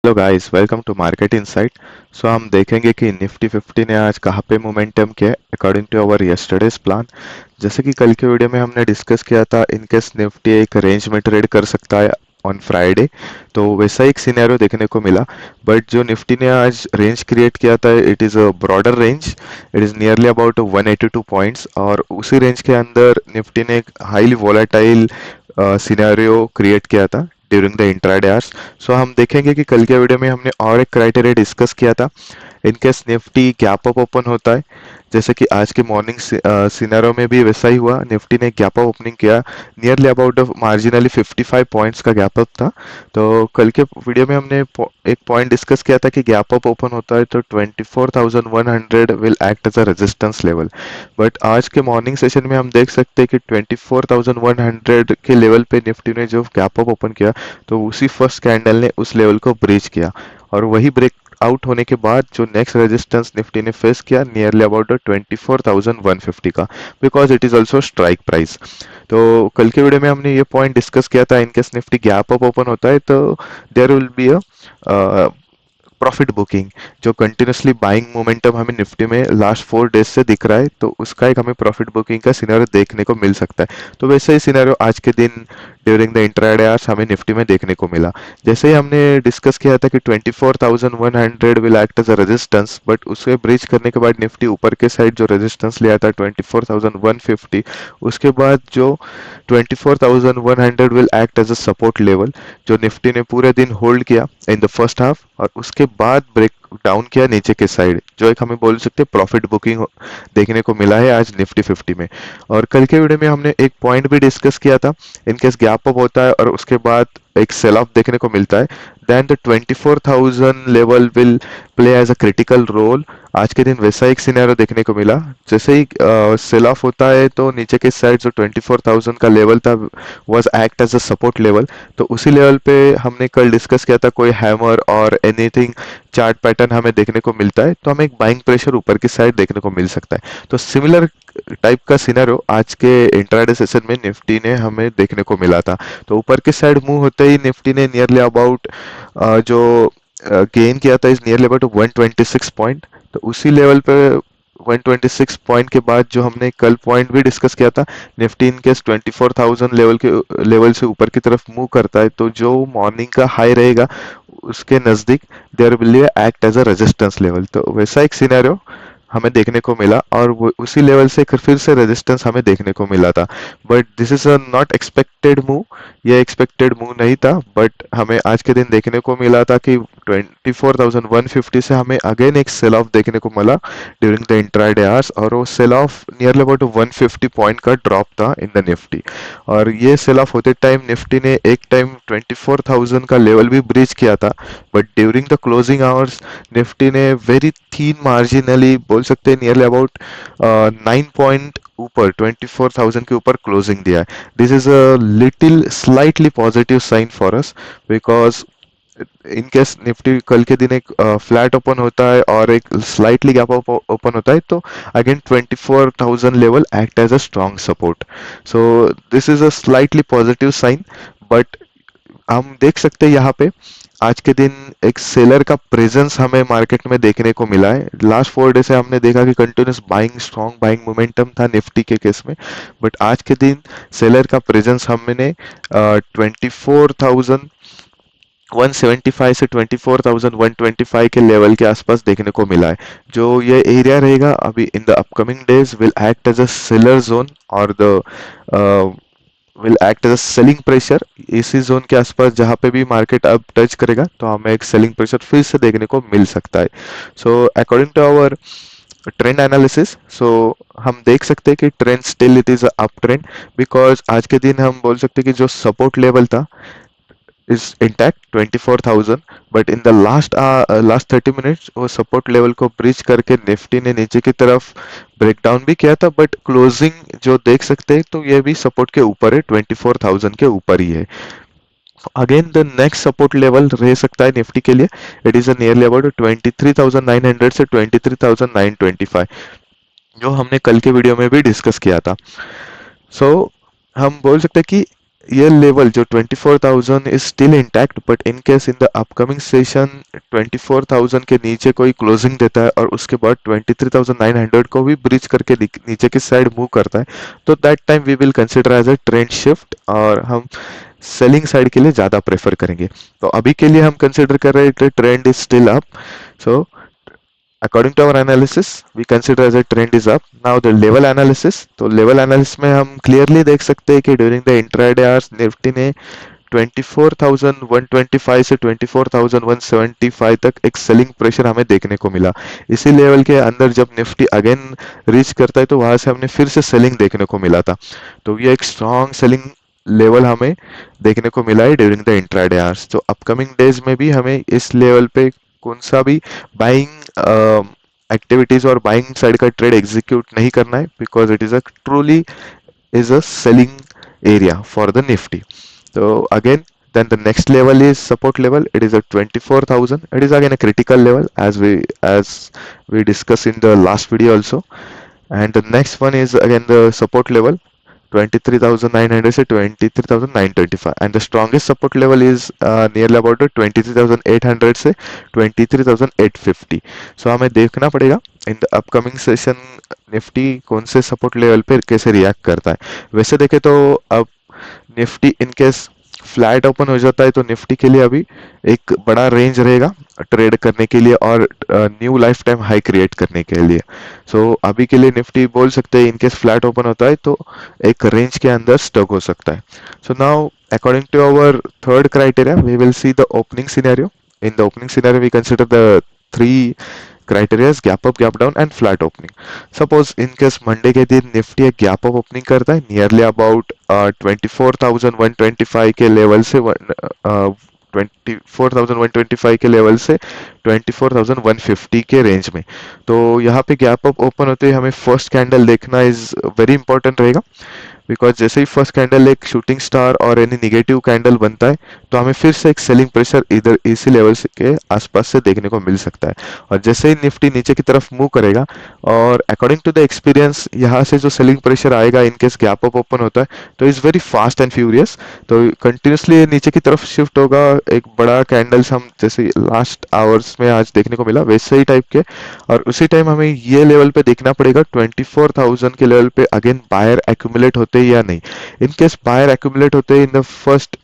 Hello guys, welcome to market insight. हम देखेंगे कि निफ्टी 50 ने आज कहाँ पे मोमेंटम किया according to our yesterday's plan. जैसे कि कल के वीडियो में हमने डिस्कस किया था, इनकेस निफ्टी एक रेंज में ट्रेड कर सकता है ऑन फ्राइडे, तो वैसा एक सिनेरियो देखने को मिला। बट जो निफ्टी ने आज रेंज क्रिएट किया था, it is a broader range. It is nearly about 182 points, और उसी रेंज के अंदर निफ्टी ने एक हाईली वोलेटाइल सिनेरियो क्रिएट किया था ड्यूरिंग द इंट्राडे आवर्स। हम देखेंगे कि कल के वीडियो में हमने और एक क्राइटेरिया डिस्कस किया था। In case Nifty gap up open होता है, जैसे कि आज के मॉर्निंग सिनेरियो में भी वैसा ही हुआ, निफ्टी ने गैप अप ओपनिंग किया। नियरली अबाउट मार्जिनली 55 पॉइंट्स का गैप अप था। तो कल के वीडियो में हमने एक पॉइंट डिस्कस किया था कि गैप अप ओपन होता है तो 24,100 will act as a resistance level. But आज के मॉर्निंग सेशन में हम देख सकते हैं कि 24,100 के लेवल पे निफ्टी ने जो गैप अप ओपन किया, तो उसी फर्स्ट कैंडल ने उस लेवल को ब्रीच किया। और वही ब्रेक आउट होने के बाद जो नेक्स्ट रेजिस्टेंस निफ्टी ने फेस किया, नियरली अबाउट 24,150 का, because it is also strike price. तो कल के वीडियो में हमने ये पॉइंट डिस्कस किया था, in case Nifty gap up open होता है तो there will be a profit booking. जो कंटिन्यूसली बाइंग मोमेंटम हमें निफ्टी में लास्ट 4 डेज से दिख रहा है, तो उसका एक हमें प्रॉफिट बुकिंग का सिनेरियो देखने को मिल सकता है। तो वैसे ही सिनेरियो आज के दिन ड्यूरिंग द इंट्राडे आवर्स हमें निफ्टी में देखने को मिला। जैसे ही हमने डिस्कस किया था कि 24,100 will act as a resistance, but उसे ब्रीच करने के बाद निफ्टी ऊपर के साइड जो रेजिस्टेंस लिया था 24,150, उसके बाद जो 24,100 will act as a support level, जो निफ्टी ने पूरे दिन होल्ड किया इन द फर्स्ट हाफ, और उसके बाद ब्रेक डाउन किया नीचे के साइड, जो एक हमें बोल सकते हैं प्रॉफिट बुकिंग देखने को मिला है आज निफ्टी 50 में। और कल के वीडियो में हमने एक पॉइंट भी डिस्कस किया था, इनकेस गैप अप होता है और उसके बाद एक सेल ऑफ देखने को मिलता है, then the 24,000 level will play as a critical role. आज के दिन वैसा एक सिनेरियो देखने को मिला। जैसे ही सेल ऑफ होता है तो नीचे के साइड जो 24,000 का लेवल था, was act as a support level. तो उसी लेवल पे हमने कल डिस्कस किया था, कोई हैमर और एनीथिंग चार्ट पैटर्न हमें देखने को मिलता है तो हमें एक बाइंग प्रेशर ऊपर की साइड देखने को मिल सकता है। तो सिमिलर टाइप का सिनेरियो आज के इंट्राडे सेशन में निफ्टी ने हमें देखने को मिला था। तो ऊपर की साइड मूव होते ही निफ्टी ने नियरली अबाउट जो गेन किया था, इज नियरली अबाउट 126 पॉइंट। तो उसी लेवल पे 126 पॉइंट के बाद जो हमने कल पॉइंट भी डिस्कस किया था, निफ्टी इन केस 24,000 लेवल से ऊपर की तरफ मूव करता है तो जो मॉर्निंग का हाई रहेगा उसके नजदीक there will act as a resistance level. तो वैसा एक सिनेरियो हमें देखने को मिला, और उसी लेवल से फिर से रेजिस्टेंस हमें देखने को मिला था। But this is a not expected move, ये एक्सपेक्टेड मूव नहीं था, बट हमें आज के दिन देखने को मिला था कि 24,150 से हमें अगेन एक सेल ऑफ देखने को मिला ड्यूरिंग द इंट्राडे आवर्स, और वो sell off nearly about 150 point का ड्रॉप था इन द निफ्टी। और ये सेल ऑफ होते टाइम निफ्टी ने एक टाइम 24,000 का लेवल भी ब्रीच किया था, but during the closing hours Nifty ने वेरी थीन मार्जिनली बोल सकते हैं नियरली अबाउट 9 पॉइंट ऊपर 24,000 के ऊपर क्लोजिंग दिया है। This is a little slightly positive sign for us, because in case Nifty कल के दिन एक फ्लैट ओपन होता है और एक स्लाइटली गैप ओपन होता है, तो again 24,000 level act as a strong support. So this is a slightly positive sign. But हम देख सकते हैं यहाँ पे आज के दिन एक सेलर का प्रेजेंस हमें मार्केट में देखने को मिला है। लास्ट 4 डे से हमने देखा कि continuous buying, strong buying momentum था निफ्टी के केस में, बट आज के दिन सेलर का प्रेजेंस हमने 24,175 से 24,125 के लेवल के आसपास देखने को मिला है। जो ये एरिया रहेगा अभी in the upcoming days will act as a seller zone, और the will act as a selling pressure. इसी जोन के आसपास जहां पे भी मार्केट अब टच करेगा तो हमें एक सेलिंग प्रेशर फिर से देखने को मिल सकता है। So according to our trend analysis, हम देख सकते हैं कि trend still it is up trend, because आज के दिन हम बोल सकते हैं कि जो सपोर्ट लेवल था is intact 24,000, but in the last 30 minutes वो सपोर्ट लेवल को ब्रीच करके निफ्टी ने नीचे की तरफ ब्रेकडाउन भी किया था, बट क्लोजिंग जो देख सकते हैं तो ये भी सपोर्ट के ऊपर है, 24,000 के ऊपर ही है। Again the next support level रह सकता है निफ्टी के लिए, इट इज नियरली अबाउट 23,900 से 23,925, जो हमने कल के वीडियो में भी डिस्कस किया था। सो हम बोल सकते हैं कि ये लेवल जो 24,000 is still intact, but in case in the upcoming session 24,000 के नीचे कोई क्लोजिंग देता है और उसके बाद 23,900 को भी ब्रीच करके नीचे की साइड मूव करता है, तो that time we will consider as a trend shift और हम सेलिंग साइड के लिए ज़्यादा प्रेफर करेंगे। तो अभी के लिए हम कंसिडर कर रहे हैं trend is still up. So according to our analysis we consider as a trend is up. Now the level analysis, तो level analysis में हम clearly देख सकते हैं कि during the intraday hours Nifty ने 24,125 से 24,175 तक एक सेलिंग प्रेशर हमें देखने को मिला। इसी लेवल के अंदर जब निफ्टी अगेन रीच करता है तो वहां से हमने फिर से सेलिंग देखने को मिला था। तो ये एक स्ट्रॉन्ग सेलिंग लेवल हमें देखने को मिला है ड्यूरिंग द इंट्राडे आवर्स। तो अपकमिंग डेज में भी हमें इस लेवल पे कौन सा भी बाइंग एक्टिविटीज और बाइंग साइड का ट्रेड एग्जीक्यूट नहीं करना है, because it is a truly is a selling area for the nifty. So again, then the next level is support level. It is at 24,000. It is again a critical level as we discussed in the last video also. And the next one is again the support level 23,900 से 23,925, and the strongest support level is nearly about the 23,800 से 23,850. So हमें देखना पड़ेगा in the upcoming session Nifty कौन से support level पे कैसे react करता है। वैसे देखे तो अब निफ्टी इनकेस फ्लैट ओपन हो जाता है तो निफ्टी के लिए अभी एक बड़ा रेंज रहेगा ट्रेड करने के लिए और new life time high create करने के लिए। सो अभी के लिए निफ्टी बोल सकते हैं इनकेस फ्लैट ओपन होता है तो एक रेंज के अंदर स्टक हो सकता है। So now according to our third criteria we will see the opening scenario. In the opening scenario we consider the three criteria is gap up, gap down and flat opening. Suppose in case Monday के दिन Nifty एक gap up opening करता है nearly about 24,125 के level से 24,125 के level से 24,150 के रेंज में। तो यहाँ पे गैप अप ओपन होते ही हमें फर्स्ट कैंडल देखना इज वेरी इंपॉर्टेंट रहेगा, बिकॉज जैसे ही फर्स्ट कैंडल एक शूटिंग स्टार और एनी निगेटिव कैंडल बनता है तो हमें फिर से एक सेलिंग प्रेशर इधर इसी लेवल के आसपास से देखने को मिल सकता है। और जैसे ही निफ्टी नीचे की तरफ मूव करेगा और अकॉर्डिंग टू द एक्सपीरियंस यहाँ से जो सेलिंग प्रेशर आएगा इनकेस गैप अप ओपन होता है तो is very fast and furious. तो कंटिन्यूसली नीचे की तरफ शिफ्ट होगा, एक बड़ा कैंडल्स हम जैसे लास्ट आवर्स में आज देखने को मिला वैसे ही टाइप के। और उसी टाइम हमें ये लेवल पे देखना पड़ेगा 24,000 के लेवल पे अगेन बायर एक्यूमुलेट होते हैं या नहीं। इन केस बायर एक्यूमुलेट होते हैं in the first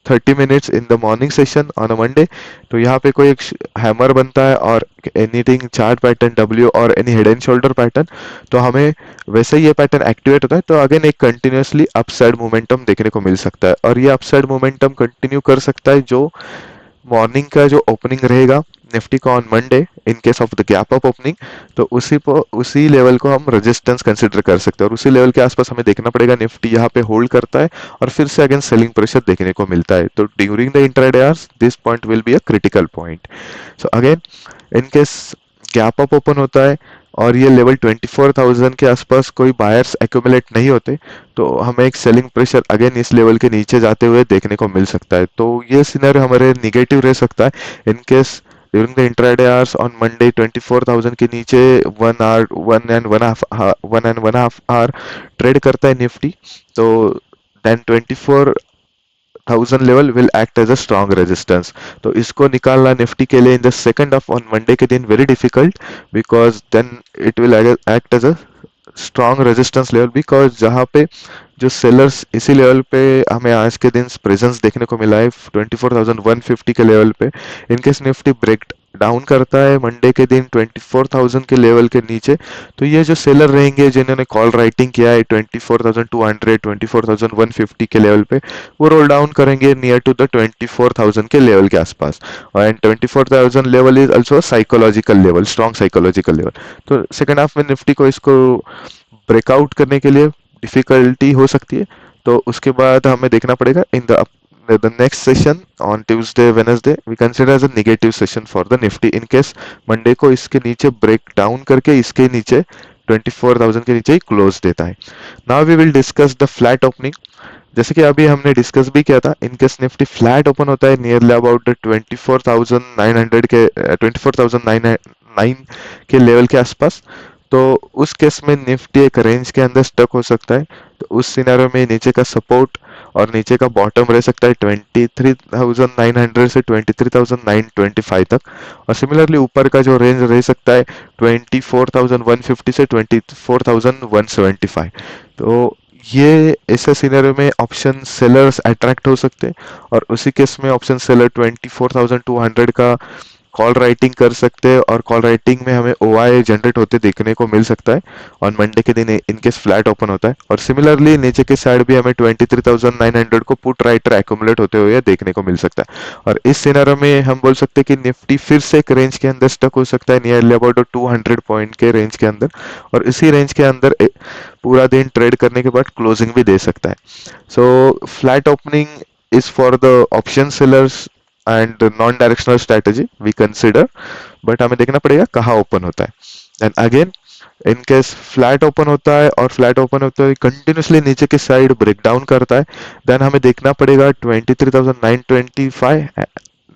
30 minutes in the morning session on a Monday, तो यहाँ पे कोई एक हैमर बनता है और एनीथिंग चार्ट पैटर्न डब्ल्यू और any head and shoulder pattern, तो हमें वैसे ही ये पैटर्न एक्टिवेट होता है तो अगेन एक कंटिन्यूसली अपसाइड मोमेंटम देखने को मिल सकता है। और ये अपसाइड मोमेंटम कंटिन्यू कर सकता है जो मॉर्निंग का जो ओपनिंग रहेगा निफ्टी का on Monday in case of the gap up opening, तो उसी लेवल को हम रेजिस्टेंस कंसिडर कर सकते हैं और उसी लेवल के आसपास हमें देखना पड़ेगा निफ्टी यहाँ पे होल्ड करता है और फिर से अगेन सेलिंग प्रेशर देखने को मिलता है। तो during the intraday hours this point will be a critical point. So again in case gap up open होता है और ये लेवल 24,000 के आसपास कोई बायर्स एक्यूमुलेट नहीं होते तो हमें एक सेलिंग प्रेशर अगेन इस लेवल के नीचे जाते हुए देखने को मिल सकता है। तो ये सिनेरियो हमारे निगेटिव रह सकता है in case during the intraday hours on Monday 24,000 के नीचे 1 and 1 half hour ट्रेड करता है निफ्टी, तो then 24,000 level will act as a strong resistance। तो इसको निकालना निफ्टी के लिए in the second off on Monday के दिन very difficult, because then it will act as a strong resistance level, because जहाँ पे जो सेलर्स इसी लेवल पे हमें आज के दिन प्रेजेंस देखने को मिला है 24,150 के लेवल पे। इनकेस निफ्टी ब्रेक डाउन करता है मंडे के दिन 24,000 के लेवल के नीचे, तो ये जो सेलर रहेंगे जिन्होंने कॉल राइटिंग किया है 24,200 24,150 के लेवल पे, वो रोल डाउन करेंगे नियर टू द 24,000 के लेवल के आसपास। और and 24,000 level is also psychological level, strong psychological level. तो सेकेंड हाफ में निफ्टी को इसको ब्रेकआउट करने के लिए डिफिकल्टी हो सकती है। तो उसके बाद हमें देखना पड़ेगा in the next session on Tuesday Wednesday we consider as a negative session for the Nifty in case Monday को इसके नीचे ब्रेक डाउन करके इसके नीचे 24,000 के नीचे ही क्लोज देता है। Now we will discuss the flat opening. जैसे कि अभी हमने डिस्कस भी किया था इनकेस निफ्टी फ्लैट ओपन होता है नियरली अबाउट 24,900 के 24,909 के लेवल के आसपास, तो उस केस में निफ्टी एक रेंज के अंदर स्टक हो सकता है। तो उस सिनेरियो में नीचे का सपोर्ट और नीचे का बॉटम रह सकता है 23,900 से 23,925 तक। और सिमिलरली ऊपर का जो रेंज रह सकता है 24,150 से 24,175। तो ये ऐसे सिनेरियो में ऑप्शन सेलर्स अट्रैक्ट हो सकते हैं, और उसी केस में ऑप्शन सेलर 24,200 का कॉल राइटिंग कर सकते हैं, और कॉल राइटिंग में हमें ओआई जनरेट होते देखने को मिल सकता है ऑन मंडे के दिन इनकेस फ्लैट ओपन होता है। और सिमिलरली नीचे के साइड भी हमें 23,900 को पुट राइटर एक्यूमुलेट होते हुए देखने को मिल सकता है। और इस सिनेरियो में हम बोल सकते हैं कि निफ्टी फिर से एक रेंज के अंदर स्टक हो सकता है, नियरली अबाउट 200 पॉइंट के रेंज के अंदर, और इसी रेंज के अंदर पूरा दिन ट्रेड करने के बाद क्लोजिंग भी दे सकता है। So flat opening is for the option sellers and non directional strategy we consider, but हमें देखना पड़ेगा कहाँ ओपन होता है। And again in case flat open होता है और फ्लैट ओपन होते हुए कंटिन्यूसली नीचे की साइड ब्रेक डाउन करता है, देन हमें देखना पड़ेगा 23,925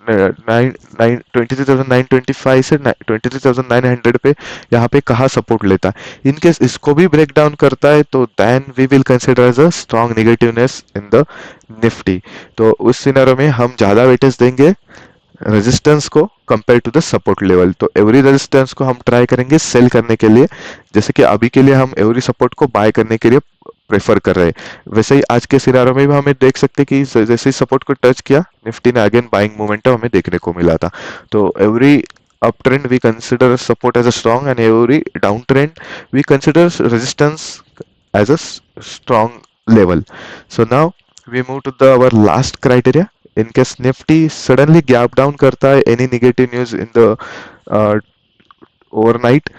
23,925 से 23,900 पे यहाँ पे कहाँ सपोर्ट लेता है। इन केस इसको भी ब्रेक डाउन करता है तो then we will consider as a strong negativeness in the Nifty. तो उस सिनेरियो में हम ज्यादा वेटेज देंगे रेजिस्टेंस को compare to the support level. तो एवरी रेजिस्टेंस को हम ट्राई करेंगे सेल करने के लिए, जैसे कि अभी के लिए हम एवरी सपोर्ट को बाय करने के लिए प्रेफर कर रहे हैं। वैसे ही आज के सिनारों में भी हमें देख सकते हैं कि जैसे ही सपोर्ट को टच किया निफ्टी ने अगेन बाइंग मोमेंटम हमें देखने को मिला था। तो every uptrend we consider support as a strong, and every downtrend we consider resistance as a strong level. So now we move to the our last criteria. In case Nifty suddenly gap down करता है, any negative news in the uh, overnight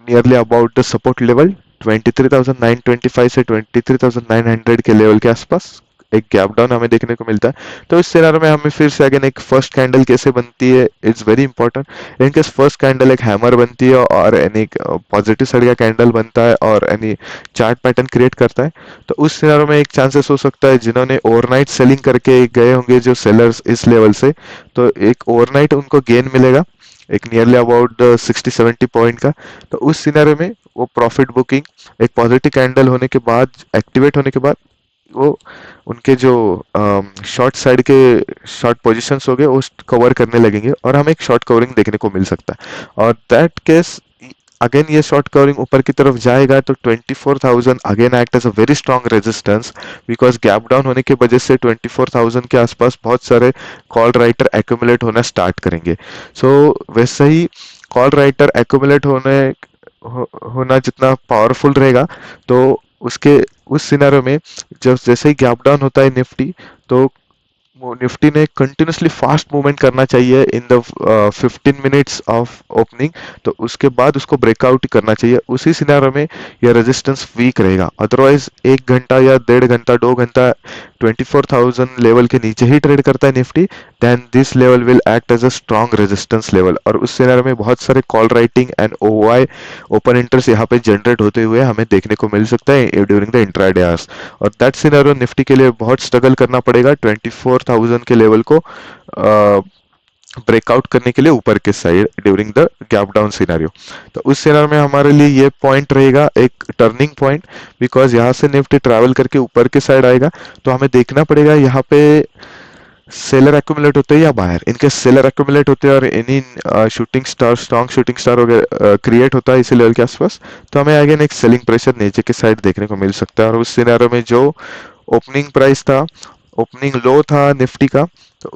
nearly about the support level 23,925 से 23,900 के level के आसपास एक gap down हमें देखने को मिलता है। तो इस सिनारियो में हमें फिर से अगेन एक फर्स्ट कैंडल कैसे बनती है, it's very important. In case first candle एक हैमर बनती है और यानी पॉजिटिव साइड का कैंडल बनता है और यानी चार्ट पैटर्न क्रिएट करता है, तो उस सिनारियो में एक चांसेस हो सकता है जिन्होंने ओवरनाइट सेलिंग करके गए होंगे जो सेलर्स इस लेवल से, तो एक ओवरनाइट उनको गेन मिलेगा एक नियरली अबाउट 60-70 पॉइंट का। तो उस सिनेरियो में वो प्रॉफिट बुकिंग एक पॉजिटिव कैंडल होने के बाद एक्टिवेट होने के बाद वो उनके जो शॉर्ट साइड के शॉर्ट पोजीशंस हो गए वो कवर करने लगेंगे और हमें एक शॉर्ट कवरिंग देखने को मिल सकता है। और दैट केस अगेन ये शॉर्ट कवरिंग ऊपर की तरफ जाएगा तो 24,000 again act as a very strong resistance, because gap down होने की वजह से 24,000 के आसपास बहुत सारे कॉल राइटर एक्यूमुलेट होना स्टार्ट करेंगे। वैसे ही कॉल राइटर एक्यूमुलेट होना जितना पावरफुल रहेगा, तो उसके उस सिनेरियो में जब जैसे ही गैप डाउन होता है निफ्टी, तो निफ्टी ने कंटिन्यूसली फास्ट मूवमेंट करना चाहिए in the 15 minutes of opening. तो उसके बाद उसको ब्रेकआउट करना चाहिए। उसी सिनेरियो में यह रेजिस्टेंस वीक रहेगा, अदरवाइज 1 घंटा या 1.5 घंटा 2 घंटा 24,000 लेवल के नीचे ही ट्रेड करता है Nifty, then this level will act as a strong resistance level. और उस सिनेरियो में बहुत सारे call writing and OI open interest यहाँ पे जनरेट होते हुए हमें देखने को मिल सकता है ड्यूरिंग द इंट्राडे आवर्स। और दैट सिनेरियो निफ्टी के लिए बहुत स्ट्रगल करना पड़ेगा 24,000 के लेवल को ब्रेकआउट करने के लिए ऊपर के side during the gap down scenario. तो उस सिनेरियो में हमारे लिए ये पॉइंट रहेगा एक टर्निंग पॉइंट, बिकॉज यहाँ से निफ्टी ट्रैवल करके ऊपर के साइड आएगा। तो हमें देखना पड़ेगा यहाँ पे सेलर एक्यूमुलेट होते हैं या बायर। इनके सेलर एक्यूमुलेट होते हैं और any shooting star strong shooting star वगैरह क्रिएट होता है इसी लेवल के आसपास, तो हमें अगेन एक सेलिंग प्रेशर नीचे के साइड देखने को मिल सकता है। और उस सिनेरियो में जो ओपनिंग प्राइस था, ओपनिंग लो था निफ्टी का, तो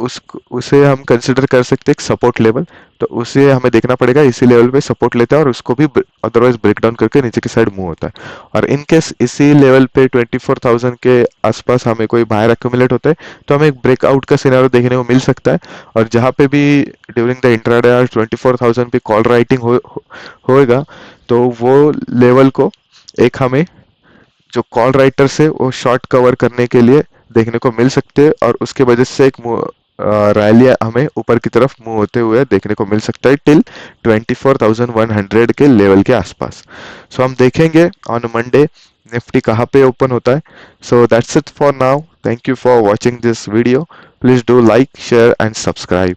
उसे हम कंसिडर कर सकते हैं एक सपोर्ट लेवल। तो उसे हमें देखना पड़ेगा इसी लेवल पे सपोर्ट लेता है और उसको भी अदरवाइज ब्रेक डाउन करके नीचे की साइड मूव होता है। और इन केस इसी लेवल पे 24,000 के आसपास हमें कोई बाहर एक्यूमुलेट होता है, तो हमें एक ब्रेकआउट का सिनेरियो देखने को मिल सकता है। और जहाँ पे भी ड्यूरिंग द इंट्राडे आवर 24,000 पे कॉल राइटिंग होएगा, तो वो लेवल को एक हमें जो कॉल राइटर से वो शॉर्ट कवर करने के लिए देखने को मिल सकते हैं, और उसके वजह से एक रैली हमें ऊपर की तरफ मूव होते हुए देखने को मिल सकता है टिल 24,100 के लेवल के आसपास। सो हम देखेंगे ऑन मंडे निफ्टी कहाँ पे ओपन होता है। So that's it for now, thank you for watching this video, please do like share and subscribe.